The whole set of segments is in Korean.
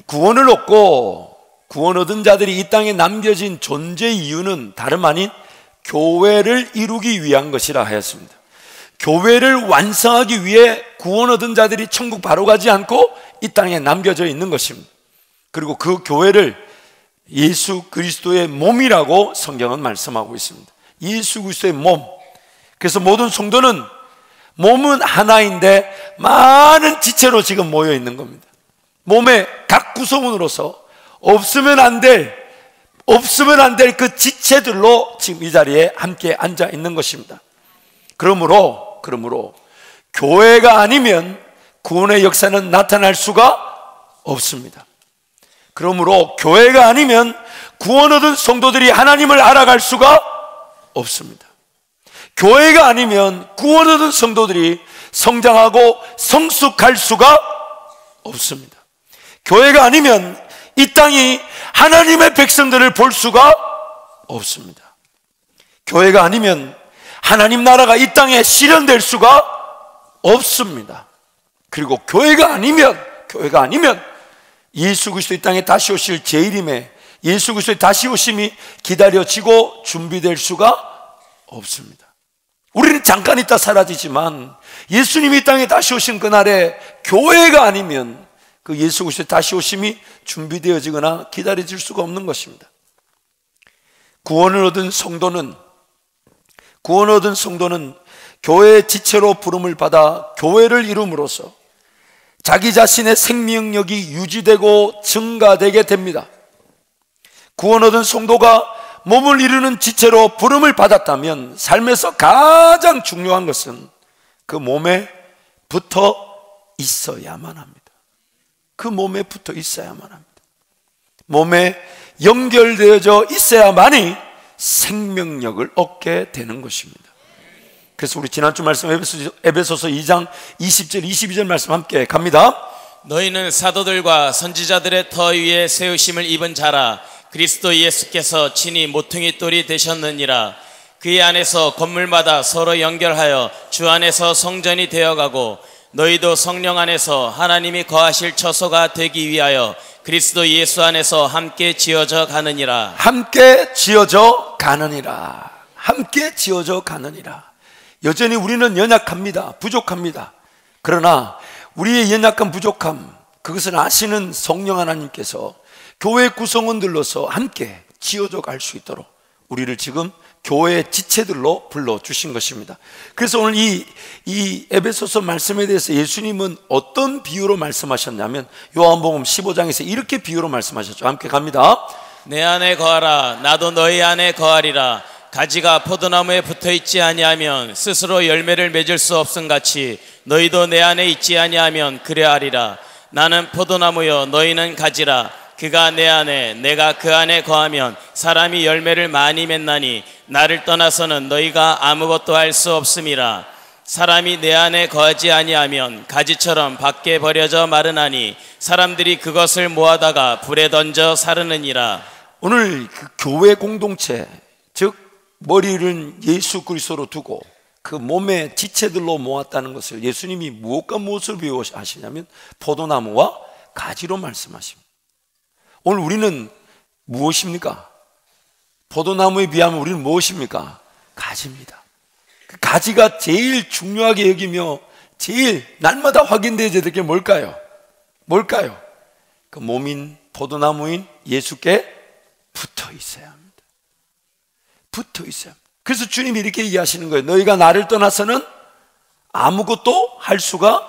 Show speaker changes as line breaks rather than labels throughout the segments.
구원을 얻고 구원 얻은 자들이 이 땅에 남겨진 존재 이유는 다름 아닌 교회를 이루기 위한 것이라 하였습니다. 교회를 완성하기 위해 구원 얻은 자들이 천국 바로 가지 않고 이 땅에 남겨져 있는 것입니다. 그리고 그 교회를 예수 그리스도의 몸이라고 성경은 말씀하고 있습니다. 예수 그리스도의 몸. 그래서 모든 성도는 몸은 하나인데 많은 지체로 지금 모여 있는 겁니다. 몸의 각 구성원으로서 없으면 안 될 그 지체들로 지금 이 자리에 함께 앉아 있는 것입니다. 그러므로 교회가 아니면 구원의 역사는 나타날 수가 없습니다. 그러므로 교회가 아니면 구원 얻은 성도들이 하나님을 알아갈 수가 없습니다. 교회가 아니면 구원 얻은 성도들이 성장하고 성숙할 수가 없습니다. 교회가 아니면 이 땅이 하나님의 백성들을 볼 수가 없습니다. 교회가 아니면 하나님 나라가 이 땅에 실현될 수가 없습니다. 그리고 교회가 아니면 예수 그리스도 이 땅에 다시 오실 재림에 예수 그리스도의 다시 오심이 기다려지고 준비될 수가 없습니다. 우리는 잠깐 있다 사라지지만 예수님이 이 땅에 다시 오신 그날에 교회가 아니면 그 예수 그리스도의 다시 오심이 준비되어지거나 기다려질 수가 없는 것입니다. 구원을 얻은 성도는 교회의 지체로 부름을 받아 교회를 이룸으로써 자기 자신의 생명력이 유지되고 증가되게 됩니다. 구원 얻은 성도가 몸을 이루는 지체로 부름을 받았다면 삶에서 가장 중요한 것은 그 몸에 붙어 있어야만 합니다. 그 몸에 붙어 있어야만 합니다. 몸에 연결되어져 있어야만이 생명력을 얻게 되는 것입니다. 그래서 우리 지난주 말씀 에베소서 2장 20절 22절 말씀 함께 갑니다.
너희는 사도들과 선지자들의 터 위에 세우심을 입은 자라. 그리스도 예수께서 친히 모퉁이 돌이 되셨느니라. 그의 안에서 건물마다 서로 연결하여 주 안에서 성전이 되어가고 너희도 성령 안에서 하나님이 거하실 처소가 되기 위하여 그리스도 예수 안에서 함께 지어져 가느니라.
함께 지어져 가느니라. 함께 지어져 가느니라. 여전히 우리는 연약합니다. 부족합니다. 그러나 우리의 연약한 부족함, 그것을 아시는 성령 하나님께서 교회 구성원들로서 함께 지어져 갈 수 있도록 우리를 지금 교회의 지체들로 불러주신 것입니다. 그래서 오늘 이 에베소서 말씀에 대해서 예수님은 어떤 비유로 말씀하셨냐면 요한복음 15장에서 이렇게 비유로 말씀하셨죠. 함께 갑니다.
내 안에 거하라. 나도 너희 안에 거하리라. 가지가 포도나무에 붙어있지 아니하면 스스로 열매를 맺을 수 없음같이 너희도 내 안에 있지 아니하면 그래하리라. 나는 포도나무여 너희는 가지라. 그가 내 안에 내가 그 안에 거하면 사람이 열매를 많이 맺나니 나를 떠나서는 너희가 아무것도 할 수 없음이라. 사람이 내 안에 거하지 아니하면 가지처럼 밖에 버려져 마르나니 사람들이 그것을 모아다가 불에 던져 사르느니라.
오늘 그 교회 공동체, 즉 머리를 예수 그리스도로 두고 그 몸의 지체들로 모았다는 것을 예수님이 무엇과 무엇을 비유하시냐면 포도나무와 가지로 말씀하십니다. 오늘 우리는 무엇입니까? 포도나무에 비하면 우리는 무엇입니까? 가지입니다. 그 가지가 제일 중요하게 여기며 제일 날마다 확인되어야 될 게 뭘까요? 그 몸인 포도나무인 예수께 붙어 있어야 합니다. 붙어 있어요. 그래서 주님이 이렇게 얘기하시는 거예요. 너희가 나를 떠나서는 아무것도 할 수가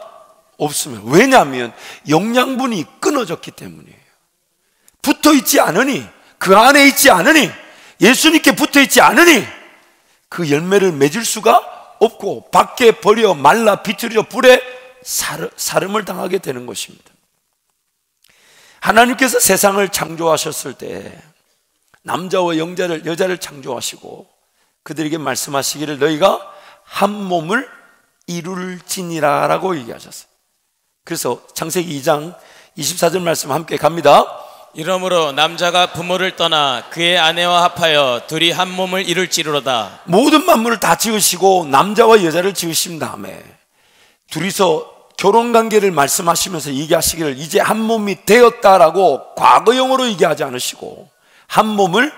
없으면. 왜냐하면 영양분이 끊어졌기 때문이에요. 붙어 있지 않으니, 그 안에 있지 않으니, 예수님께 붙어 있지 않으니 그 열매를 맺을 수가 없고 밖에 버려 말라 비틀어져 불에 사름을 당하게 되는 것입니다. 하나님께서 세상을 창조하셨을 때 남자와 여자를 창조하시고 그들에게 말씀하시기를 너희가 한 몸을 이룰지니라 라고 얘기하셨어요. 그래서 창세기 2장 24절 말씀 함께 갑니다.
이러므로 남자가 부모를 떠나 그의 아내와 합하여 둘이 한 몸을 이룰지로다.
모든 만물을 다 지으시고 남자와 여자를 지으신 다음에 둘이서 결혼 관계를 말씀하시면서 얘기하시기를 이제 한 몸이 되었다라고 과거형으로 얘기하지 않으시고 한 몸을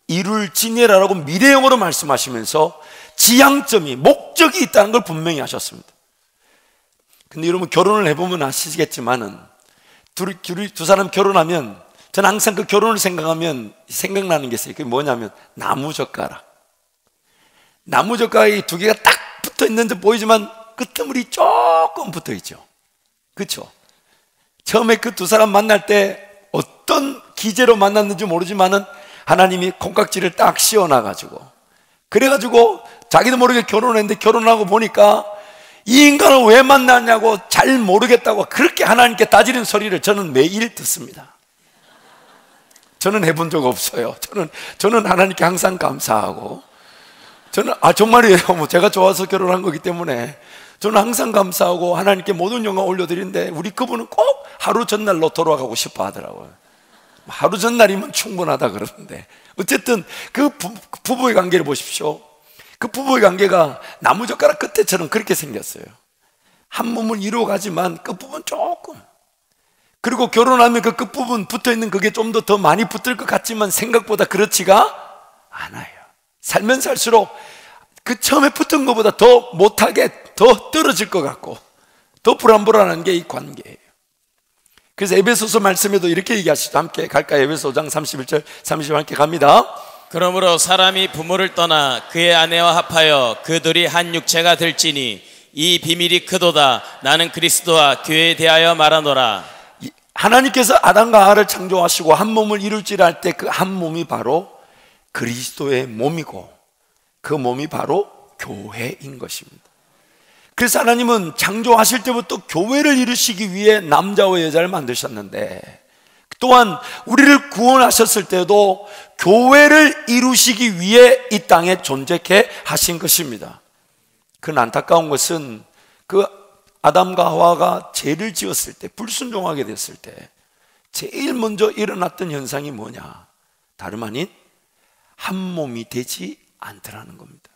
이룰지니라라고 미래형으로 말씀하시면서 지향점이, 목적이 있다는 걸 분명히 하셨습니다. 근데 여러분, 결혼을 해보면 아시겠지만은 두 사람 결혼하면 저는 항상 그 결혼을 생각하면 생각나는 게 있어요. 그게 뭐냐면 나무젓가락. 나무젓가락이 두 개가 딱 붙어 있는 듯 보이지만 끝머리 조금 붙어 있죠. 그렇죠? 처음에 그 두 사람 만날 때 어떤 기제로 만났는지 모르지만은 하나님이 콩깍지를 딱 씌워놔가지고 그래가지고 자기도 모르게 결혼했는데 결혼하고 보니까 이 인간을 왜 만났냐고 잘 모르겠다고 그렇게 하나님께 따지는 소리를 저는 매일 듣습니다. 저는 해본 적 없어요. 저는 하나님께 항상 감사하고 저는 정말이에요. 뭐 제가 좋아서 결혼한 거기 때문에 저는 항상 감사하고 하나님께 모든 영광 올려드리는데 우리 그분은 꼭 하루 전날로 돌아가고 싶어 하더라고요. 하루 전날이면 충분하다 그러는데 어쨌든 그 부부의 관계를 보십시오. 그 부부의 관계가 나무젓가락 끝에처럼 그렇게 생겼어요. 한 몸을 이루어가지만 끝부분 조금, 그리고 결혼하면 그 끝부분 붙어있는 그게 좀 더 많이 붙을 것 같지만 생각보다 그렇지가 않아요. 살면 살수록 그 처음에 붙은 것보다 더 못하게 더 떨어질 것 같고 더 불안불안한 게 이 관계예요. 그래서 에베소서 말씀에도 이렇게 얘기하시죠. 함께 갈까요? 에베소 5장 31절 30절 함께 갑니다.
그러므로 사람이 부모를 떠나 그의 아내와 합하여 그 둘이 한 육체가 될지니 이 비밀이 크도다. 나는 그리스도와 교회에 대하여 말하노라.
하나님께서 아담과 하와를 창조하시고 한 몸을 이룰지라 할 때 그 한 몸이 바로 그리스도의 몸이고 그 몸이 바로 교회인 것입니다. 그래서 하나님은 창조하실 때부터 교회를 이루시기 위해 남자와 여자를 만드셨는데 또한 우리를 구원하셨을 때도 교회를 이루시기 위해 이 땅에 존재케 하신 것입니다. 그 안타까운 것은 그 아담과 하와가 죄를 지었을 때, 불순종하게 됐을 때 제일 먼저 일어났던 현상이 뭐냐? 다름 아닌 한 몸이 되지 않더라는 겁니다.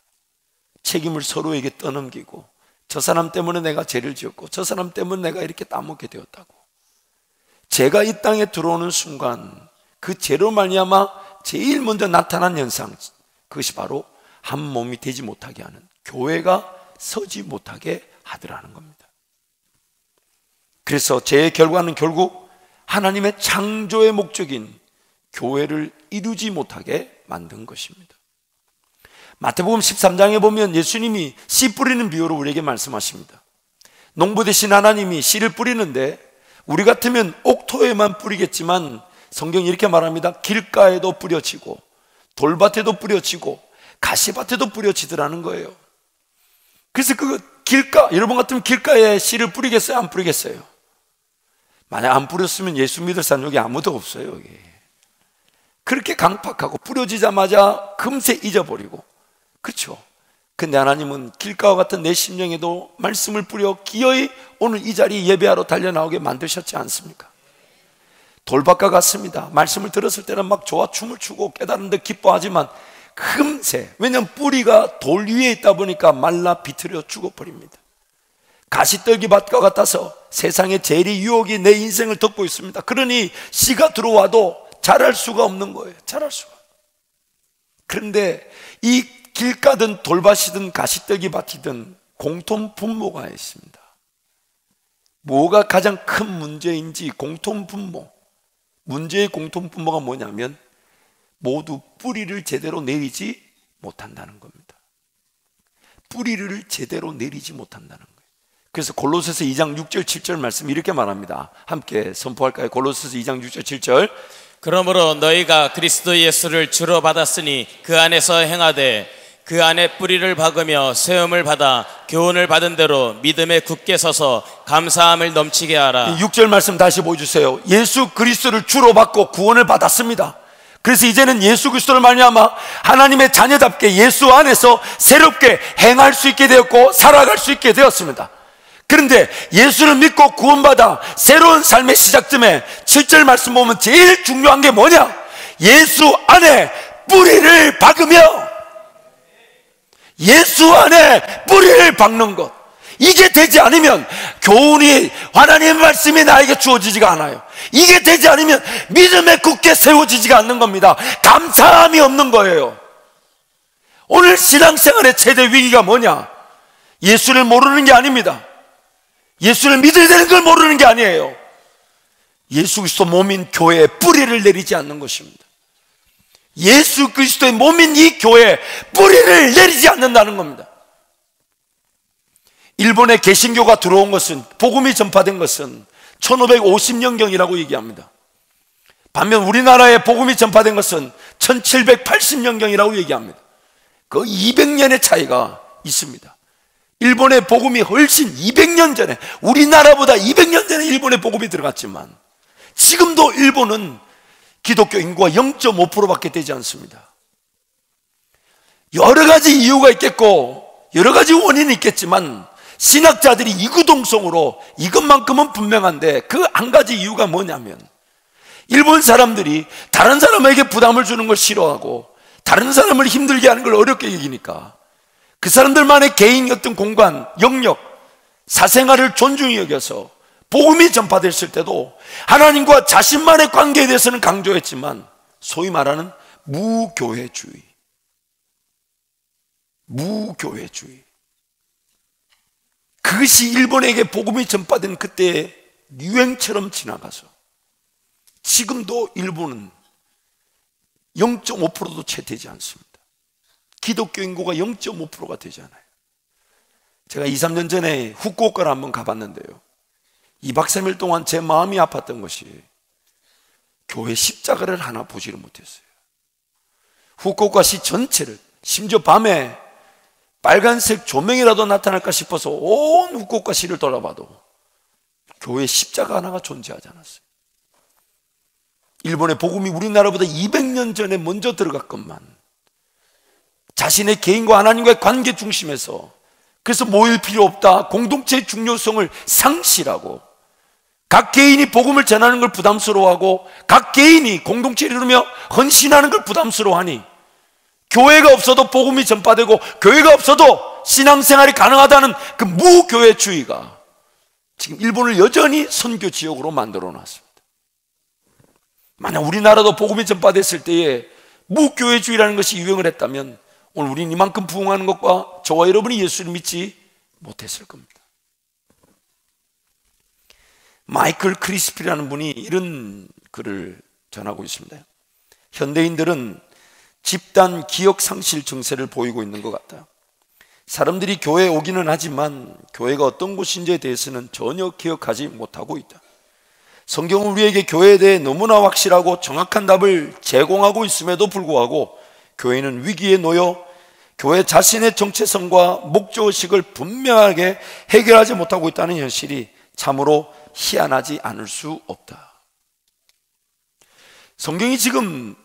책임을 서로에게 떠넘기고 저 사람 때문에 내가 죄를 지었고 저 사람 때문에 내가 이렇게 따먹게 되었다고. 죄가 이 땅에 들어오는 순간 그 죄로 말미암아 제일 먼저 나타난 현상, 그것이 바로 한 몸이 되지 못하게 하는, 교회가 서지 못하게 하더라는 겁니다. 그래서 죄의 결과는 결국 하나님의 창조의 목적인 교회를 이루지 못하게 만든 것입니다. 마태복음 13장에 보면 예수님이 씨 뿌리는 비유로 우리에게 말씀하십니다. 농부 되신 하나님이 씨를 뿌리는데 우리 같으면 옥토에만 뿌리겠지만 성경이 이렇게 말합니다. 길가에도 뿌려지고 돌밭에도 뿌려지고 가시밭에도 뿌려지더라는 거예요. 그래서 그 길가, 여러분 같으면 길가에 씨를 뿌리겠어요? 안 뿌리겠어요? 만약 안 뿌렸으면 예수 믿을 사람 여기 아무도 없어요. 여기 그렇게 강팍하고 뿌려지자마자 금세 잊어버리고, 그렇죠? 근데 하나님은 길가와 같은 내 심령에도 말씀을 뿌려 기어이 오늘 이 자리에 예배하러 달려나오게 만드셨지 않습니까? 돌밭과 같습니다. 말씀을 들었을 때는 막 좋아 춤을 추고 깨달은 데 기뻐하지만 금세, 왜냐하면 뿌리가 돌 위에 있다 보니까 말라 비틀어 죽어버립니다. 가시떨기밭과 같아서 세상의 재리 유혹이 내 인생을 덮고 있습니다. 그러니 씨가 들어와도 자랄 수가 없는 거예요. 자랄 수가. 그런데 이 길가든 돌밭이든 가시떨기밭이든 공통 분모가 있습니다. 뭐가 가장 큰 문제인지 공통 분모, 문제의 공통 분모가 뭐냐면 모두 뿌리를 제대로 내리지 못한다는 겁니다. 뿌리를 제대로 내리지 못한다는 거예요. 그래서 골로새서 2장 6절 7절 말씀 이렇게 말합니다. 함께 선포할까요? 골로새서 2장 6절 7절.
그러므로 너희가 그리스도 예수를 주로 받았으니 그 안에서 행하되 그 안에 뿌리를 박으며 세움을 받아 교훈을 받은 대로 믿음에 굳게 서서 감사함을 넘치게 하라. 6절
말씀 다시 보여주세요. 예수 그리스도를 주로 받고 구원을 받았습니다. 그래서 이제는 예수 그리스도를 말미암아 하나님의 자녀답게 예수 안에서 새롭게 행할 수 있게 되었고 살아갈 수 있게 되었습니다. 그런데 예수를 믿고 구원받아 새로운 삶의 시작점에 7절 말씀 보면 제일 중요한 게 뭐냐? 예수 안에 뿌리를 박으며, 예수 안에 뿌리를 박는 것, 이게 되지 않으면 교훈이, 하나님의 말씀이 나에게 주어지지가 않아요. 이게 되지 않으면 믿음에 굳게 세워지지가 않는 겁니다. 감사함이 없는 거예요. 오늘 신앙생활의 최대 위기가 뭐냐? 예수를 모르는 게 아닙니다. 예수를 믿어야 되는 걸 모르는 게 아니에요. 예수 그리스도 몸인 교회에 뿌리를 내리지 않는 것입니다. 예수 그리스도의 몸인 이 교회에 뿌리를 내리지 않는다는 겁니다. 일본에 개신교가 들어온 것은, 복음이 전파된 것은 1550년경이라고 얘기합니다. 반면 우리나라에 복음이 전파된 것은 1780년경이라고 얘기합니다. 그 200년의 차이가 있습니다. 일본의 복음이 훨씬 200년 전에, 우리나라보다 200년 전에 일본의 복음이 들어갔지만 지금도 일본은 기독교 인구가 0.5%밖에 되지 않습니다. 여러 가지 이유가 있겠고 여러 가지 원인이 있겠지만 신학자들이 이구동성으로 이것만큼은 분명한데, 그 한 가지 이유가 뭐냐면, 일본 사람들이 다른 사람에게 부담을 주는 걸 싫어하고 다른 사람을 힘들게 하는 걸 어렵게 여기니까 그 사람들만의 개인 어떤 공간, 영역, 사생활을 존중히 여겨서 복음이 전파됐을 때도 하나님과 자신만의 관계에 대해서는 강조했지만 소위 말하는 무교회주의, 그것이 일본에게 복음이 전파된 그때의 유행처럼 지나가서 지금도 일본은 0.5%도 채 되지 않습니다. 기독교 인구가 0.5%가 되지 않아요. 제가 2, 3년 전에 후쿠오카를 한번 가봤는데요, 2박 3일 동안 제 마음이 아팠던 것이 교회 십자가를 하나 보지를 못했어요. 후쿠오카시 전체를, 심지어 밤에 빨간색 조명이라도 나타날까 싶어서 온 후쿠오카시를 돌아봐도 교회 십자가 하나가 존재하지 않았어요. 일본의 복음이 우리나라보다 200년 전에 먼저 들어갔건만 자신의 개인과 하나님과의 관계 중심에서, 그래서 모일 필요 없다, 공동체의 중요성을 상실하고 각 개인이 복음을 전하는 걸 부담스러워하고 각 개인이 공동체를 이루며 헌신하는 걸 부담스러워하니 교회가 없어도 복음이 전파되고 교회가 없어도 신앙생활이 가능하다는 그 무교회주의가 지금 일본을 여전히 선교 지역으로 만들어 놨습니다. 만약 우리나라도 복음이 전파됐을 때에 무교회주의라는 것이 유행을 했다면 오늘 우리는 이만큼 부흥하는 것과 저와 여러분이 예수를 믿지 못했을 겁니다. 마이클 크리스피라는 분이 이런 글을 전하고 있습니다. 현대인들은 집단 기억 상실 증세를 보이고 있는 것 같아요. 사람들이 교회에 오기는 하지만 교회가 어떤 곳인지에 대해서는 전혀 기억하지 못하고 있다. 성경은 우리에게 교회에 대해 너무나 확실하고 정확한 답을 제공하고 있음에도 불구하고 교회는 위기에 놓여 교회 자신의 정체성과 목적의식을 분명하게 해결하지 못하고 있다는 현실이 참으로 희한하지 않을 수 없다. 성경이 지금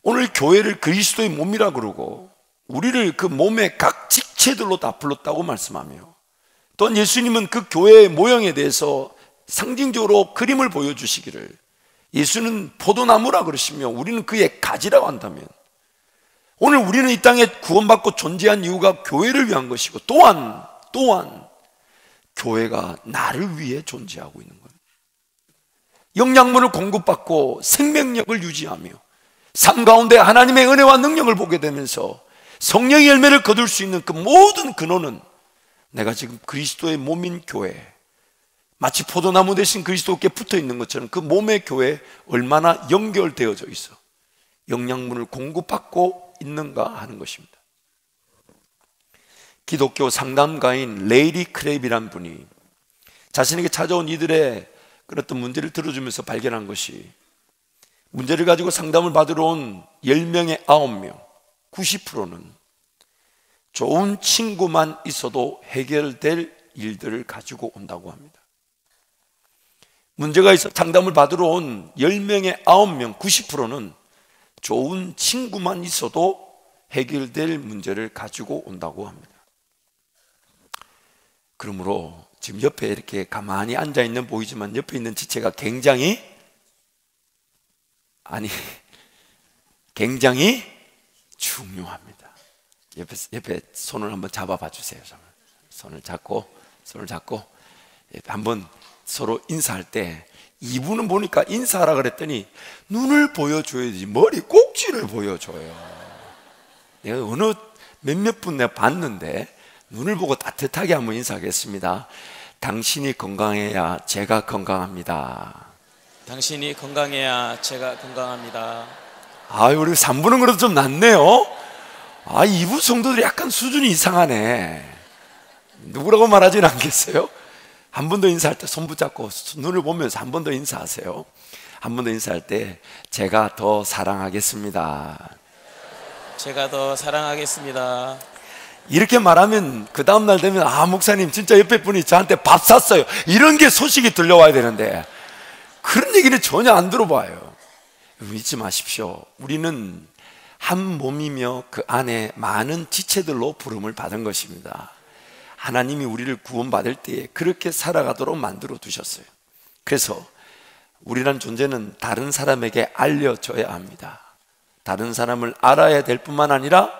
오늘 교회를 그리스도의 몸이라 그러고 우리를 그 몸의 각 직체들로 다 불렀다고 말씀하며, 또한 예수님은 그 교회의 모형에 대해서 상징적으로 그림을 보여주시기를, 예수는 포도나무라 그러시며 우리는 그의 가지라고 한다면, 오늘 우리는 이 땅에 구원받고 존재한 이유가 교회를 위한 것이고 또한 교회가 나를 위해 존재하고 있는 거예요. 영양분을 공급받고 생명력을 유지하며 삶 가운데 하나님의 은혜와 능력을 보게 되면서 성령의 열매를 거둘 수 있는 그 모든 근원은 내가 지금 그리스도의 몸인 교회, 마치 포도나무 대신 그리스도께 붙어 있는 것처럼 그 몸의 교회에 얼마나 연결되어져 있어 영양분을 공급받고 있는가 하는 것입니다. 기독교 상담가인 레이리 크랩이란 분이 자신에게 찾아온 이들의 그런 어떤 문제를 들어주면서 발견한 것이, 문제를 가지고 상담을 받으러 온 10명의 9명, 90%는 좋은 친구만 있어도 해결될 일들을 가지고 온다고 합니다. 문제가 있어 상담을 받으러 온 10명의 9명, 90%는 좋은 친구만 있어도 해결될 문제를 가지고 온다고 합니다. 그러므로 지금 옆에 이렇게 가만히 앉아있는 보이지만 옆에 있는 지체가 굉장히 중요합니다. 옆에 손을 한번 잡아봐 주세요. 손을 잡고 손을 잡고 한번 서로 인사할 때 이분은 보니까 인사하라 그랬더니 눈을 보여줘야지 머리 꼭지를 보여줘요. 내가 어느 몇몇 분 내가 봤는데 눈을 보고 따뜻하게 한번 인사하겠습니다. 당신이 건강해야 제가 건강합니다.
당신이 건강해야 제가 건강합니다.
우리 3분은 그래도 좀 낫네요. 2부 성도들이 약간 수준이 이상하네. 누구라고 말하진 않겠어요? 한 번 더 인사할 때 손 붙잡고 눈을 보면서 한 번 더 인사하세요. 한 번 더 인사할 때 제가 더 사랑하겠습니다.
제가 더 사랑하겠습니다.
이렇게 말하면 그 다음날 되면 목사님 진짜 옆에 분이 저한테 밥 샀어요, 이런 게 소식이 들려와야 되는데 그런 얘기는 전혀 안 들어봐요. 잊지 마십시오. 우리는 한 몸이며 그 안에 많은 지체들로 부름을 받은 것입니다. 하나님이 우리를 구원받을 때에 그렇게 살아가도록 만들어 두셨어요. 그래서 우리란 존재는 다른 사람에게 알려줘야 합니다. 다른 사람을 알아야 될 뿐만 아니라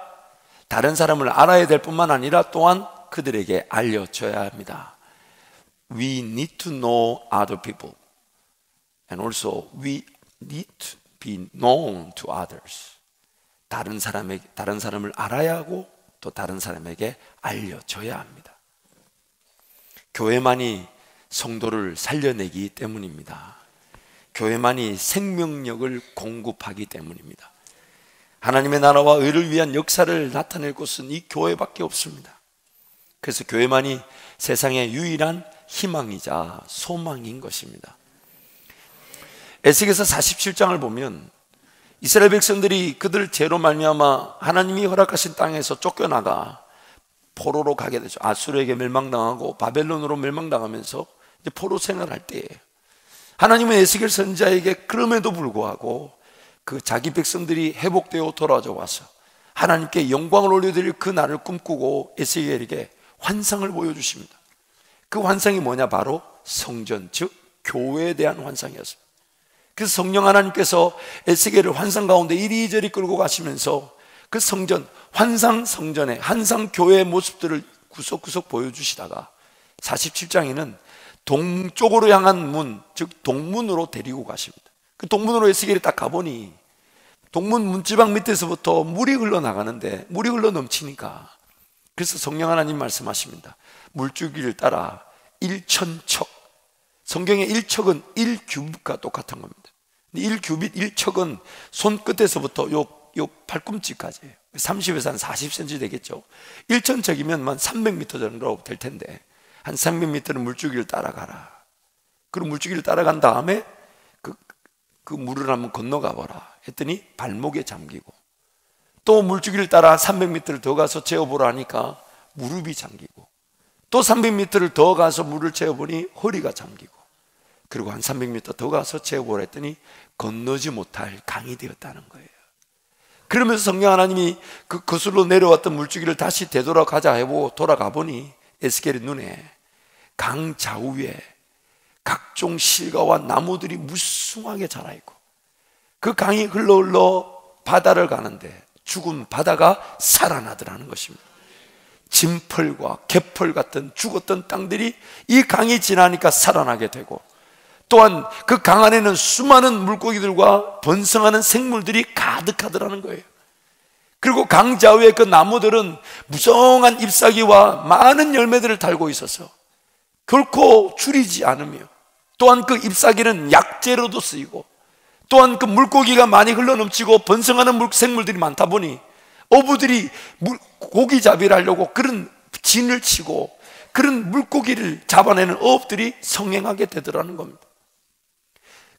또한 그들에게 알려줘야 합니다. We need to know other people and also we need to be known to others. 다른 사람을 알아야 하고 또 다른 사람에게 알려줘야 합니다. 교회만이 성도를 살려내기 때문입니다. 교회만이 생명력을 공급하기 때문입니다. 하나님의 나라와 의를 위한 역사를 나타낼 곳은 이 교회밖에 없습니다. 그래서 교회만이 세상의 유일한 희망이자 소망인 것입니다. 에스겔서 47장을 보면 이스라엘 백성들이 그들 죄로 말미암아 하나님이 허락하신 땅에서 쫓겨나가 포로로 가게 되죠. 아수르에게 멸망당하고 바벨론으로 멸망당하면서 이제 포로 생활할 때에 하나님은 에스겔 선지자에게 그럼에도 불구하고 그 자기 백성들이 회복되어 돌아져 와서 하나님께 영광을 올려드릴 그 날을 꿈꾸고 에스겔에게 환상을 보여주십니다. 그 환상이 뭐냐? 바로 성전, 즉 교회에 대한 환상이었습니다. 그래서 성령 하나님께서 에스겔을 환상 가운데 이리저리 끌고 가시면서 그 성전, 환상 성전의 환상 교회의 모습들을 구석구석 보여주시다가 47장에는 동쪽으로 향한 문, 즉 동문으로 데리고 가십니다. 그 동문으로 에스겔이 딱 가보니 동문 문지방 밑에서부터 물이 흘러나가는데 물이 흘러 넘치니까, 그래서 성령 하나님 말씀하십니다. 물줄기를 따라 1,000척, 성경의 1척은 1규빗과 똑같은 겁니다. 1규빗 1척은 손끝에서부터 요 팔꿈치까지예요. 30에서 한 40cm 되겠죠. 1,000척이면 300m 정도 될 텐데 한 300m는 물줄기를 따라가라. 그리고 물줄기를 따라간 다음에 그 물을 한번 건너가 보라 했더니 발목에 잠기고, 또 물줄기를 따라 300m를 더 가서 채워보라 하니까 무릎이 잠기고, 또 300m를 더 가서 물을 채워보니 허리가 잠기고, 그리고 한 300m 더 가서 채워보라 했더니 건너지 못할 강이 되었다는 거예요. 그러면서 성령 하나님이 그 거슬러 내려왔던 물줄기를 다시 되돌아가자 해보고 돌아가 보니 에스겔의 눈에 강 좌우에 각종 실과와 나무들이 무성하게 자라있고, 그 강이 흘러 바다를 가는데 죽은 바다가 살아나더라는 것입니다. 진펄과 개펄 같은 죽었던 땅들이 이 강이 지나니까 살아나게 되고, 또한 그 강 안에는 수많은 물고기들과 번성하는 생물들이 가득하더라는 거예요. 그리고 강 좌우의 그 나무들은 무성한 잎사귀와 많은 열매들을 달고 있어서 결코 줄이지 않으며, 또한 그 잎사귀는 약재로도 쓰이고, 또한 그 물고기가 많이 흘러넘치고 번성하는 생물들이 많다 보니 어부들이 고기잡이를 하려고 그런 진을 치고 그런 물고기를 잡아내는 어업들이 성행하게 되더라는 겁니다.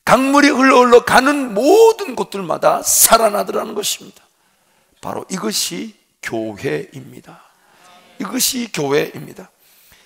강물이 흘러 가는 모든 곳들마다 살아나더라는 것입니다. 바로 이것이 교회입니다. 이것이 교회입니다.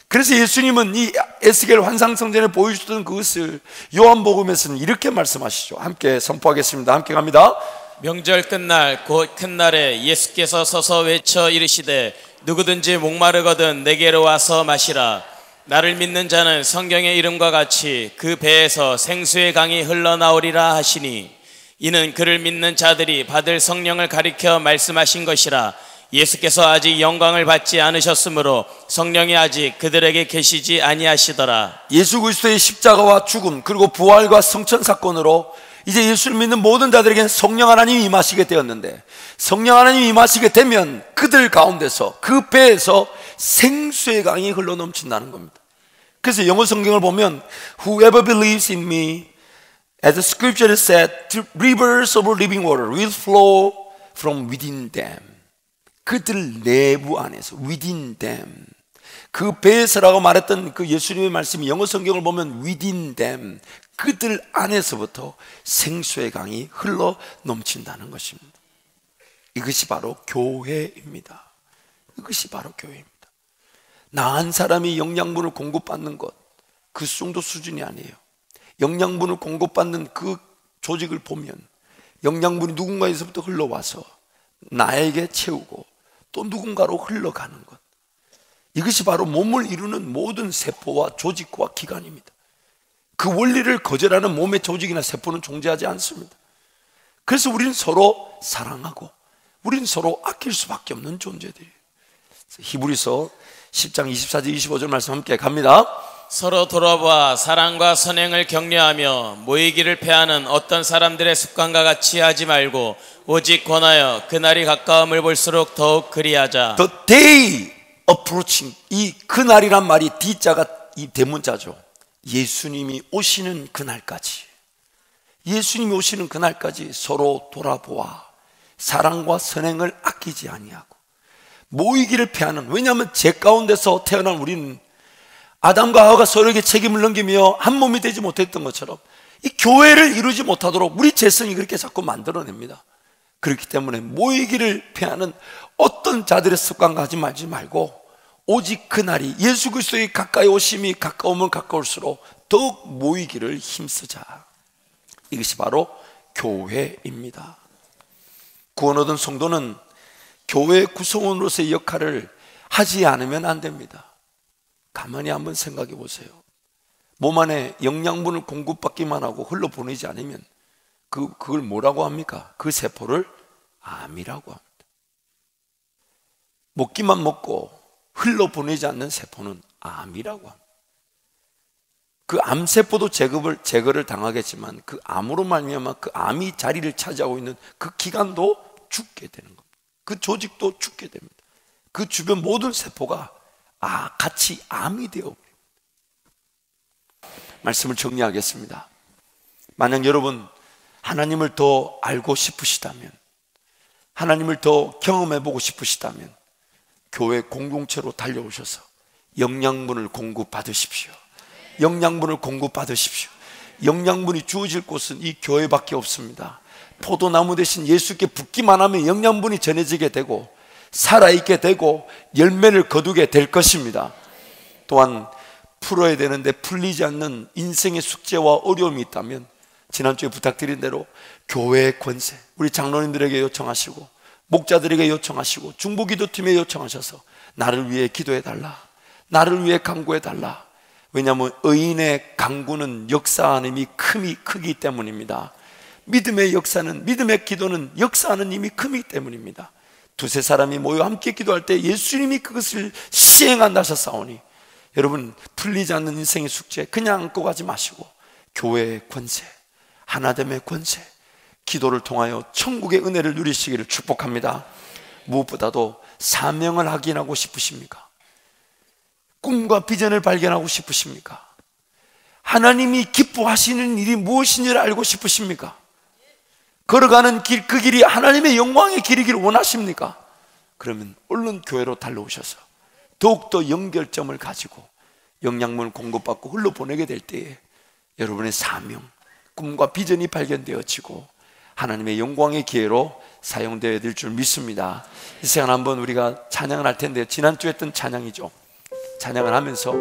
그래서 예수님은 이 에스겔 환상성전에 보여주셨던 그것을 요한복음에서는 이렇게 말씀하시죠. 함께 선포하겠습니다. 함께 갑니다.
명절 끝날 곧 큰 날에 예수께서 서서 외쳐 이르시되 누구든지 목마르거든 내게로 와서 마시라. 나를 믿는 자는 성경의 이름과 같이 그 배에서 생수의 강이 흘러나오리라 하시니, 이는 그를 믿는 자들이 받을 성령을 가리켜 말씀하신 것이라. 예수께서 아직 영광을 받지 않으셨으므로 성령이 아직 그들에게 계시지 아니하시더라.
예수 그리스도의 십자가와 죽음 그리고 부활과 성천 사건으로 이제 예수를 믿는 모든 자들에게는 성령 하나님이 임하시게 되었는데, 성령 하나님이 임하시게 되면 그들 가운데서, 그 배에서 생수의 강이 흘러넘친다는 겁니다. 그래서 영어 성경을 보면 Whoever believes in me, as the scripture said, rivers of living water will flow from within them. 그들 내부 안에서, within them. 그 배에서라고 말했던 그 예수님의 말씀이 영어 성경을 보면 within them, 그들 안에서부터 생수의 강이 흘러 넘친다는 것입니다. 이것이 바로 교회입니다. 이것이 바로 교회입니다. 나은 사람이 영양분을 공급받는 것, 그 정도 수준이 아니에요. 영양분을 공급받는 그 조직을 보면 영양분이 누군가에서부터 흘러와서 나에게 채우고 또 누군가로 흘러가는 것, 이것이 바로 몸을 이루는 모든 세포와 조직과 기관입니다. 그 원리를 거절하는 몸의 조직이나 세포는 존재하지 않습니다. 그래서 우리는 서로 사랑하고 우리는 서로 아낄 수밖에 없는 존재들이에요. 히브리서 10장 24절 25절 말씀 함께 갑니다.
서로 돌아봐 사랑과 선행을 격려하며 모이기를 패하는 어떤 사람들의 습관과 같이 하지 말고 오직 권하여 그날이 가까움을 볼수록 더욱 그리하자.
The day approaching, 이 그날이란 말이 D자가 이 대문자죠. 예수님이 오시는 그날까지, 예수님이 오시는 그날까지 서로 돌아보아 사랑과 선행을 아끼지 아니하고 모이기를 패하는, 왜냐하면 죄 가운데서 태어난 우리는 아담과 하와가 서로에게 책임을 넘기며 한 몸이 되지 못했던 것처럼 이 교회를 이루지 못하도록 우리 죄성이 그렇게 자꾸 만들어냅니다. 그렇기 때문에 모이기를 패하는 어떤 자들의 습관과 하지 말고 오직 그날이 예수 그리스도의 가까이 오심이 가까우면 가까울수록 더욱 모이기를 힘쓰자. 이것이 바로 교회입니다. 구원 얻은 성도는 교회 구성원으로서의 역할을 하지 않으면 안 됩니다. 가만히 한번 생각해 보세요. 몸 안에 영양분을 공급받기만 하고 흘러보내지 않으면 그걸 뭐라고 합니까? 그 세포를 암이라고 합니다. 먹기만 먹고 흘러보내지 않는 세포는 암이라고 합니다. 그 암세포도 제거를 당하겠지만 그 암으로 말미암아 그 암이 자리를 차지하고 있는 그 기관도 죽게 되는 겁니다. 그 조직도 죽게 됩니다. 그 주변 모든 세포가 같이 암이 되어버립니다. 말씀을 정리하겠습니다. 만약 여러분 하나님을 더 알고 싶으시다면, 하나님을 더 경험해보고 싶으시다면 교회 공동체로 달려오셔서 영양분을 공급받으십시오. 영양분을 공급받으십시오. 영양분이 주어질 곳은 이 교회밖에 없습니다. 포도나무 대신 예수께 붙기만 하면 영양분이 전해지게 되고 살아있게 되고 열매를 거두게 될 것입니다. 또한 풀어야 되는데 풀리지 않는 인생의 숙제와 어려움이 있다면 지난주에 부탁드린 대로 교회의 권세, 우리 장로님들에게 요청하시고 목자들에게 요청하시고 중보기도팀에 요청하셔서 나를 위해 기도해달라, 나를 위해 간구해달라. 왜냐하면 의인의 간구는 역사하는 힘이 크기 때문입니다. 믿음의 역사는, 믿음의 기도는 역사하는 힘이 크기 때문입니다. 두세 사람이 모여 함께 기도할 때 예수님이 그것을 시행한다 하셨사오니, 여러분 풀리지 않는 인생의 숙제 그냥 안고 가지 마시고 교회의 권세, 하나됨의 권세, 기도를 통하여 천국의 은혜를 누리시기를 축복합니다. 무엇보다도 사명을 확인하고 싶으십니까? 꿈과 비전을 발견하고 싶으십니까? 하나님이 기뻐하시는 일이 무엇인지를 알고 싶으십니까? 걸어가는 길, 그 길이 하나님의 영광의 길이기를 원하십니까? 그러면 얼른 교회로 달려오셔서 더욱더 연결점을 가지고 영양분을 공급받고 흘러보내게 될 때에 여러분의 사명, 꿈과 비전이 발견되어지고 하나님의 영광의 기회로 사용되어야 될 줄 믿습니다. 이 시간 한번 우리가 찬양을 할 텐데, 지난주에 했던 찬양이죠. 찬양을 하면서